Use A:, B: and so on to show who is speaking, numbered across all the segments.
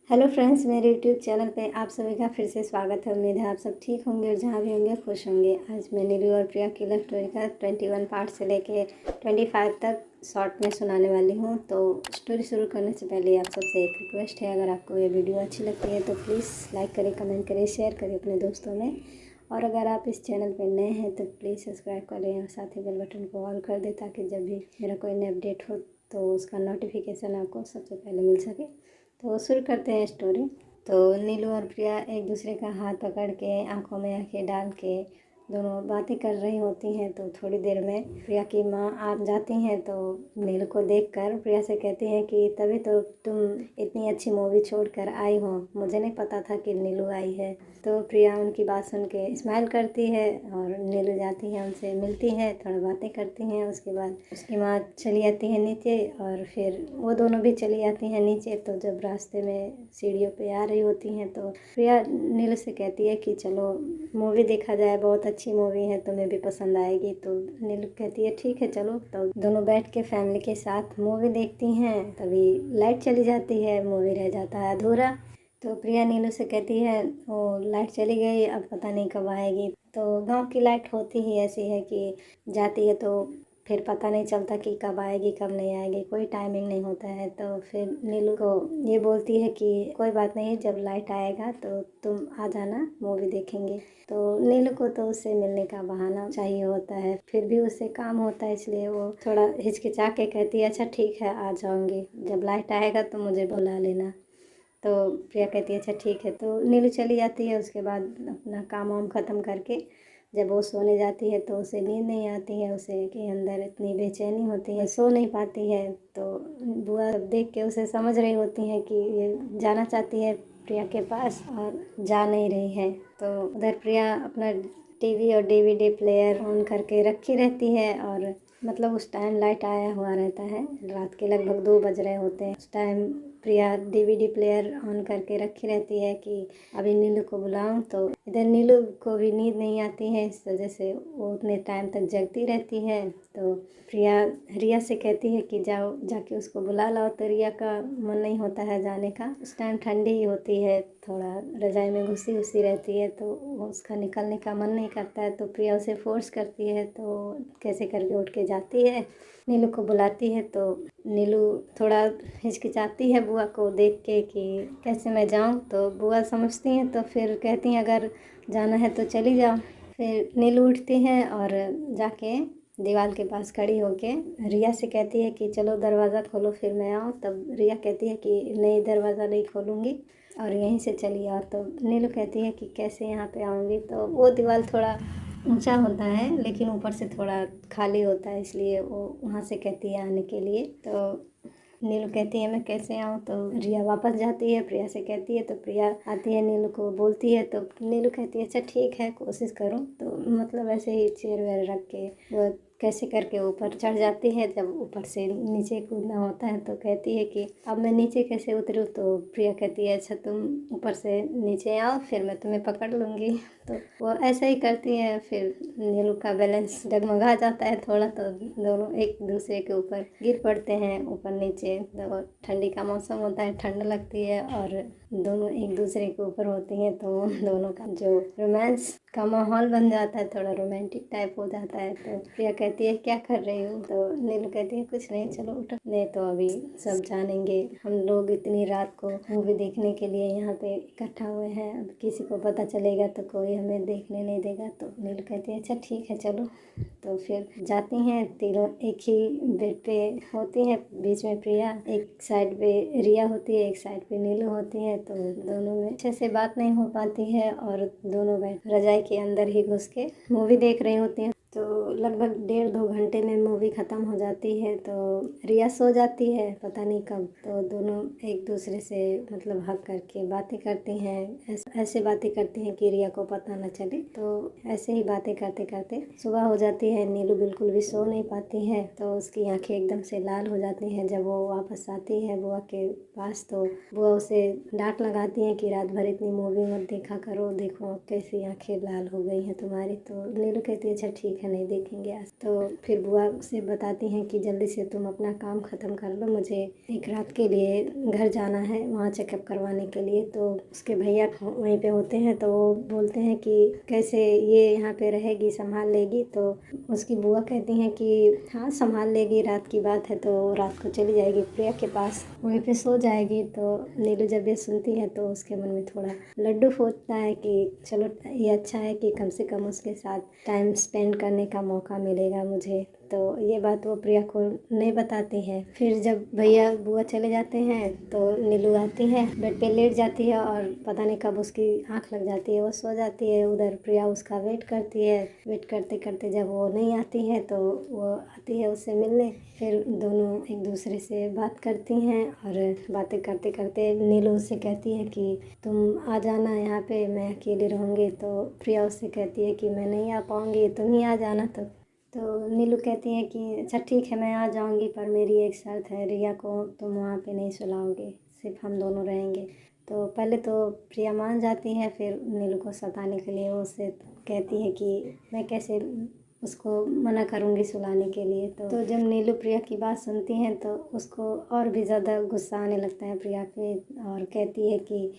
A: Hello friends, मेरे YouTube channel पे आप सभी का फिर से स्वागत है। उम्मीद है आप सब ठीक होंगे और जहाँ भी होंगे खुश होंगे। आज मैं नीलू और प्रिया की लव स्टोरी का 21 पार्ट से लेके 25 तक शॉर्ट में सुनाने वाली हूँ। तो स्टोरी शुरू करने से पहले आप सबसे एक रिक्वेस्ट है, अगर आपको ये वीडियो अच्छी लगती है तो प्लीज़ लाइक करें, कमेंट करें, शेयर करें अपने दोस्तों में। और अगर आप इस चैनल पर नए हैं तो प्लीज़ सब्सक्राइब करें और साथ ही बेल बटन को ऑल कर दें, ताकि जब भी मेरा कोई नया अपडेट हो तो उसका नोटिफिकेशन आपको सबसे पहले मिल सके। तो शुरू करते हैं स्टोरी। तो नीलू और प्रिया एक दूसरे का हाथ पकड़ के आंखों में आंखें डाल के दोनों बातें कर रही होती हैं। तो थोड़ी देर में प्रिया की माँ आ जाती हैं। तो नीलू को देखकर प्रिया से कहती हैं कि तभी तो तुम इतनी अच्छी मूवी छोड़कर आई हो, मुझे नहीं पता था कि नीलू आई है। तो प्रिया उनकी बात सुन के स्माइल करती है और नीलू जाती है, उनसे मिलती है, थोड़ा बातें करती हैं। उसके बाद उसकी माँ चली जाती है नीचे और फिर वो दोनों भी चली जाती हैं नीचे। तो जब रास्ते में सीढ़ियों पे आ रही होती हैं तो प्रिया नीलू से कहती है कि चलो मूवी देखा जाए, बहुत अच्छी मूवी है, तुम्हें भी पसंद आएगी। तो नीलू कहती है ठीक है चलो। तो दोनों बैठ के फैमिली के साथ मूवी देखती हैं। तभी लाइट चली जाती है, मूवी रह जाता है अधूरा। तो प्रिया नीलू से कहती है वो लाइट चली गई, अब पता नहीं कब आएगी। तो गांव की लाइट होती ही ऐसी है कि जाती है तो फिर पता नहीं चलता कि कब आएगी कब नहीं आएगी, कोई टाइमिंग नहीं होता है। तो फिर नीलू को ये बोलती है कि कोई बात नहीं, जब लाइट आएगा तो तुम आ जाना, मूवी देखेंगे। तो नीलू को तो उससे मिलने का बहाना चाहिए होता है, फिर भी उससे काम होता है, इसलिए वो थोड़ा हिचकिचा के कहती है अच्छा ठीक है आ जाऊँगी, जब लाइट आएगा तो मुझे बुला लेना। तो प्रिया कहती है अच्छा ठीक है। तो नीलू चली जाती है। उसके बाद अपना काम वाम ख़त्म करके जब वो सोने जाती है तो उसे नींद नहीं आती है, उसे के अंदर इतनी बेचैनी होती है, सो नहीं पाती है। तो बुआ देख के उसे समझ रही होती है कि ये जाना चाहती है प्रिया के पास और जा नहीं रही है। तो उधर प्रिया अपना टीवी और डीवीडी प्लेयर ऑन करके रखी रहती है और मतलब उस टाइम लाइट आया हुआ रहता है, रात के लगभग 2 बज रहे होते हैं। उस time Priya DVD player on करके रखी रहती है कि अभी नीलू को बुलाऊं। तो इधर नीलू को भी नींद नहीं आती है, इस वजह से वो उतने टाइम तक जगती रहती है। तो प्रिया रिया से कहती है कि जाओ जाके उसको बुला लाओ। तो रिया का मन नहीं होता है जाने का, उस टाइम ठंडी ही होती है, थोड़ा रजाई में घुसी घुसी रहती है, तो उसका निकलने का मन नहीं करता है। तो प्रिया उसे फोर्स करती है, तो कैसे करके उठ के जाती है, नीलू को बुलाती है। तो नीलू थोड़ा हिचकिचाती है बुआ को देख के कि कैसे मैं जाऊं। तो बुआ समझती हैं, तो फिर कहती हैं अगर जाना है तो चली जाओ। फिर नीलू उठती है और जाके दीवार के पास खड़ी होके रिया से कहती है कि चलो दरवाज़ा खोलो फिर मैं आऊँ। तब रिया कहती है कि नहीं, दरवाज़ा नहीं खोलूँगी और यहीं से चली आओ। तो नीलू कहती है कि कैसे यहाँ पे आऊँगी। तो वो दीवार थोड़ा ऊंचा होता है लेकिन ऊपर से थोड़ा खाली होता है, इसलिए वो वहाँ से कहती है आने के लिए। तो नीलू कहती है मैं कैसे आऊँ। तो रिया वापस जाती है, प्रिया से कहती है। तो प्रिया आती है, नीलू को बोलती है। तो नीलू कहती है अच्छा ठीक है कोशिश करूँ। तो मतलब ऐसे ही चेयर वेयर रख के वो कैसे करके ऊपर चढ़ जाती है। जब ऊपर से नीचे कूदना होता है तो कहती है कि अब मैं नीचे कैसे उतरूँ। तो प्रिया कहती है अच्छा तुम ऊपर से नीचे आओ, फिर मैं तुम्हें पकड़ लूँगी। तो वो ऐसा ही करती है। फिर नीलू का बैलेंस डगमगा जाता है थोड़ा, तो दोनों एक दूसरे के ऊपर गिर पड़ते हैं ऊपर नीचे। तो ठंडी का मौसम होता है, ठंड लगती है और दोनों एक दूसरे के ऊपर होती हैं। तो दोनों का जो रोमांस का माहौल बन जाता है, थोड़ा रोमांटिक टाइप हो जाता है। तो प्रिया कहती है क्या कर रही हूँ। तो नीलू कहती है कुछ नहीं, चलो उठो। नहीं तो अभी सब जानेंगे, हम लोग इतनी रात को मूवी देखने के लिए यहाँ पे इकट्ठा हुए हैं, अब किसी को पता चलेगा तो कोई हमें देखने नहीं देगा। तो नीलू कहती है अच्छा ठीक है चलो। तो फिर जाती हैं, तीनों एक ही बेड पे होती हैं। बीच में प्रिया, एक साइड पे रिया होती है, एक साइड पे नीलू होती है। तो दोनों में अच्छे से बात नहीं हो पाती है और दोनों बैठ रजाई के अंदर ही घुस के मूवी देख रही होती हैं। तो लगभग 1.5-2 घंटे में मूवी ख़त्म हो जाती है। तो रिया सो जाती है पता नहीं कब। तो दोनों एक दूसरे से मतलब हग करके बातें करती हैं, ऐसे बातें करती हैं कि रिया को पता न चले। तो ऐसे ही बातें करते करते सुबह हो जाती है। नीलू बिल्कुल भी सो नहीं पाती है, तो उसकी आंखें एकदम से लाल हो जाती हैं। जब वो वापस आती है बुआ के पास तो बुआ उसे डांट लगाती हैं कि रात भर इतनी मूवी मत देखा करो, देखो कैसी आंखें लाल हो गई हैं तुम्हारी। तो नीलू कहती है अच्छा ठीक है देखा नहीं देखेंगे आज। तो फिर बुआ से बताती हैं कि जल्दी से तुम अपना काम ख़त्म कर लो, मुझे एक रात के लिए घर जाना है वहाँ चेकअप करवाने के लिए। तो उसके भैया वहीं पे होते हैं, तो वो बोलते हैं कि कैसे ये यहाँ पे रहेगी, संभाल लेगी। तो उसकी बुआ कहती हैं कि हाँ संभाल लेगी, रात की बात है तो रात को चली जाएगी प्रिया के पास, वहीं पे सो जाएगी। तो नीलू जब ये सुनती है तो उसके मन में थोड़ा लड्डू फूटता है कि चलो ये अच्छा है कि कम से कम उसके साथ टाइम स्पेंड करने का मौका मिलेगा मुझे। तो ये बात वो प्रिया को नहीं बताती है। फिर जब भैया बुआ चले जाते हैं तो नीलू आती है, बेड पे लेट जाती है और पता नहीं कब उसकी आंख लग जाती है, वो सो जाती है। उधर प्रिया उसका वेट करती है, वेट करते करते जब वो नहीं आती है तो वो आती है उससे मिलने। फिर दोनों एक दूसरे से बात करती हैं और बातें करते करते नीलू उससे कहती है कि तुम आ जाना यहाँ पे, मैं अकेली रहूँगी। तो प्रिया उससे कहती है कि मैं नहीं आ पाऊँगी, तुम ही आ जाना। तो नीलू कहती है कि अच्छा ठीक है मैं आ जाऊँगी, पर मेरी एक शर्त है, रिया को तुम वहाँ पे नहीं सुलाओगे, सिर्फ हम दोनों रहेंगे। तो पहले तो प्रिया मान जाती है, फिर नीलू को सताने के लिए वो उससे कहती है कि मैं कैसे उसको मना करूँगी सुलाने के लिए। तो जब नीलू प्रिया की बात सुनती हैं तो उसको और भी ज़्यादा गुस्सा आने लगता है प्रिया पे, और कहती है कि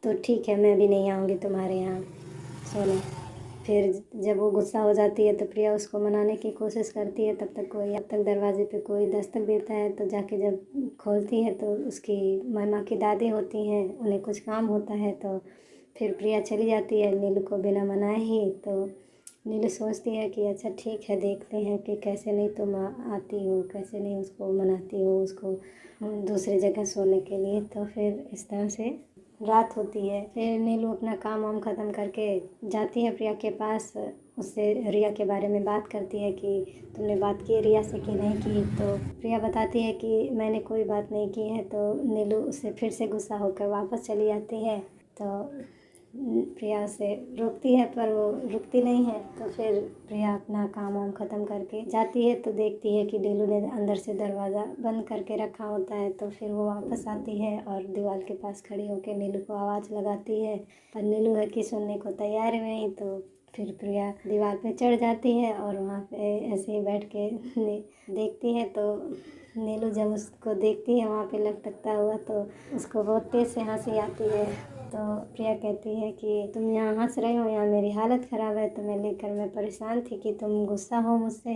A: तो ठीक है मैं भी नहीं आऊँगी तुम्हारे यहाँ सोने। फिर जब वो गुस्सा हो जाती है तो प्रिया उसको मनाने की कोशिश करती है, तब तक दरवाजे पे कोई दस्तक देता है। तो जाके जब खोलती है तो उसकी महिमा की दादी होती हैं, उन्हें कुछ काम होता है। तो फिर प्रिया चली जाती है नीलू को बिना मनाए ही। तो नीलू सोचती है कि अच्छा ठीक है देखते हैं कि कैसे नहीं तुम आती हो, कैसे नहीं उसको मनाती हो उसको दूसरी जगह सोने के लिए। तो फिर इस तरह से रात होती है। फिर नीलू अपना काम वाम ख़त्म करके जाती है प्रिया के पास, उससे रिया के बारे में बात करती है कि तुमने बात की रिया से कि नहीं की। तो प्रिया बताती है कि मैंने कोई बात नहीं की है। तो नीलू उससे फिर से गुस्सा होकर वापस चली जाती है। तो प्रिया उसे रोकती है पर वो रुकती नहीं है। तो फिर प्रिया अपना काम वाम ख़त्म करके जाती है तो देखती है कि नीलू ने अंदर से दरवाज़ा बंद करके रखा होता है। तो फिर वो वापस आती है और दीवार के पास खड़ी होकर नीलू को आवाज़ लगाती है, पर नीलू है कि सुनने को तैयार है नहीं। तो फिर प्रिया दीवार पे चढ़ जाती है और वहाँ पे ऐसे ही बैठ के देखती है। तो नीलू जब उसको देखती है वहाँ पे लटकता हुआ तो उसको बहुत तेज़ से हंसी आती है। तो प्रिया कहती है कि तुम यहाँ हंस रहे हो, यहाँ मेरी हालत ख़राब है, तुम्हें लेकर मैं परेशान थी कि तुम गुस्सा हो मुझसे।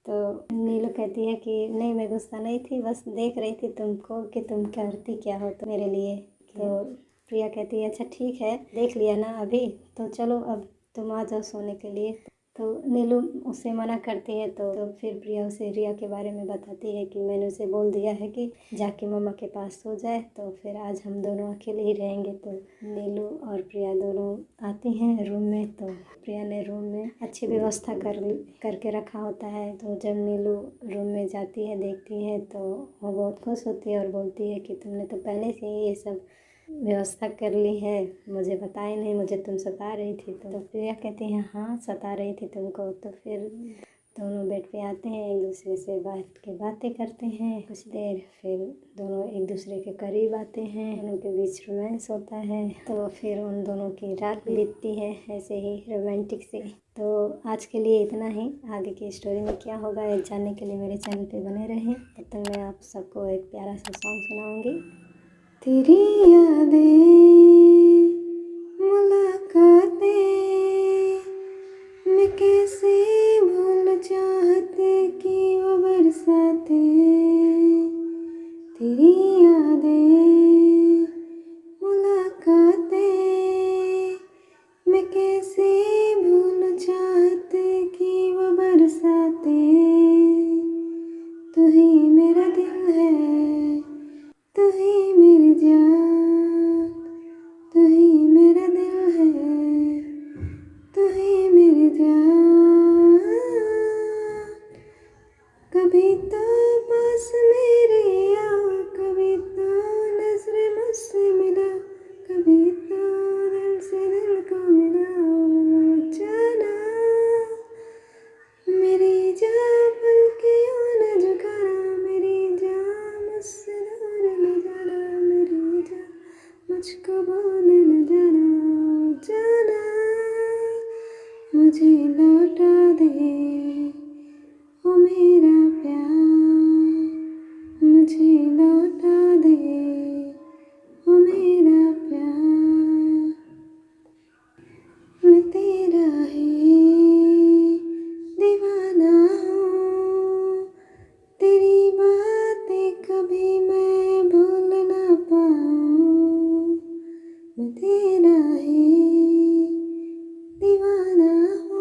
A: तो नीलू कहती है कि नहीं मैं गुस्सा नहीं थी, बस देख रही थी तुमको कि तुम करती क्या हो तो मेरे लिए। तो प्रिया कहती है अच्छा ठीक है देख लिया ना अभी, तो चलो अब तुम आ जाओ सोने के लिए। तो नीलू उससे मना करती है। तो फिर प्रिया उसे रिया के बारे में बताती है कि मैंने उसे बोल दिया है कि जाके मम्मा के पास सो जाए, तो फिर आज हम दोनों अकेले ही रहेंगे। तो नीलू और प्रिया दोनों आती हैं रूम में। तो प्रिया ने रूम में अच्छी व्यवस्था करके रखा होता है। तो जब नीलू रूम में जाती है देखती है तो वो बहुत खुश होती है और बोलती है कि तुमने तो पहले से ही ये सब व्यवस्था कर ली है, मुझे बताई नहीं, मुझे तुम सता रही थी। तो प्रिया कहती है हाँ सता रही थी तुमको। तो फिर दोनों बेड पे आते हैं, एक दूसरे से बैठ के बातें करते हैं कुछ देर। फिर दोनों एक दूसरे के करीब आते हैं, उनके बीच रोमांस होता है। तो फिर उन दोनों की रात बीतती है ऐसे ही रोमांटिक से। तो आज के लिए इतना ही। आगे की स्टोरी में क्या होगा ये जानने के लिए मेरे चैनल पे बने रहें। तब तक मैं आप सबको एक प्यारा सा सॉन्ग सुनाऊँगी। तेरी यादें मुलाकातें मैं कैसे भूल चाहते कि वो बरसातें। तेरी यादें मुलाकातें मैं कैसे भूल चाहते कि वो बरसातें। तू ही मेरा दिल है, तू ही मेरी जान, तू ही मेरा दिल है, तू ही मेरी जान। कभी तो पास मेरे आओ, कभी तो नजर मुझसे मिला, कभी तो दिल से दिल को मिलाओ जाना। मेरी जान पल के यूं न झुकाना, मेरी जान मुझसे दूर न जाना, मेरी जान मुझको भूल न जाना जाना। मुझे लौटा दे ओ मेरा प्यार, मुझे लौटा दे ओ मेरा प्यार। मैं तेरा ही दीवाना हूँ, तेरी बातें कभी मैं भूल ना पाऊँ। मैं तेरा ही दीवाना हूँ,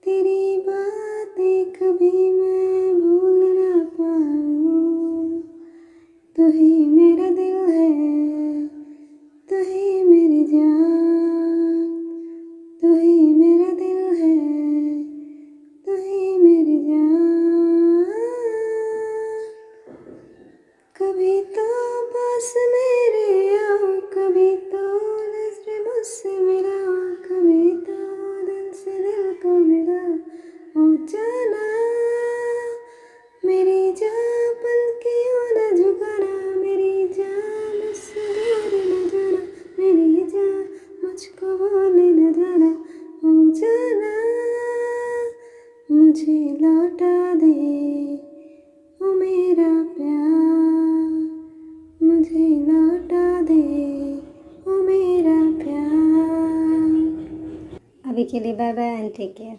A: तेरी बातें कभी मैं भूल ना पाऊँ। तू ही मेरा दिल है, तू ही मेरी जान, तू ही मेरा दिल है, तू ही मेरी जान। कभी तो पास मेरे आओ, कभी तो नजर मुझसे मिलाओ, कभी तो दिल से दिल को मिला ओ जाना। मेरी जान पल क्यों न झुकाना, मेरी जान मुझसे दूर न जाना, मेरी जान मुझको भूल न जाना ओ जाना। मुझे लौटा दे ओ मेरा प्यार, मुझे लौटा दे ओ मेरा प्यार। अभी के लिए bye bye and take care.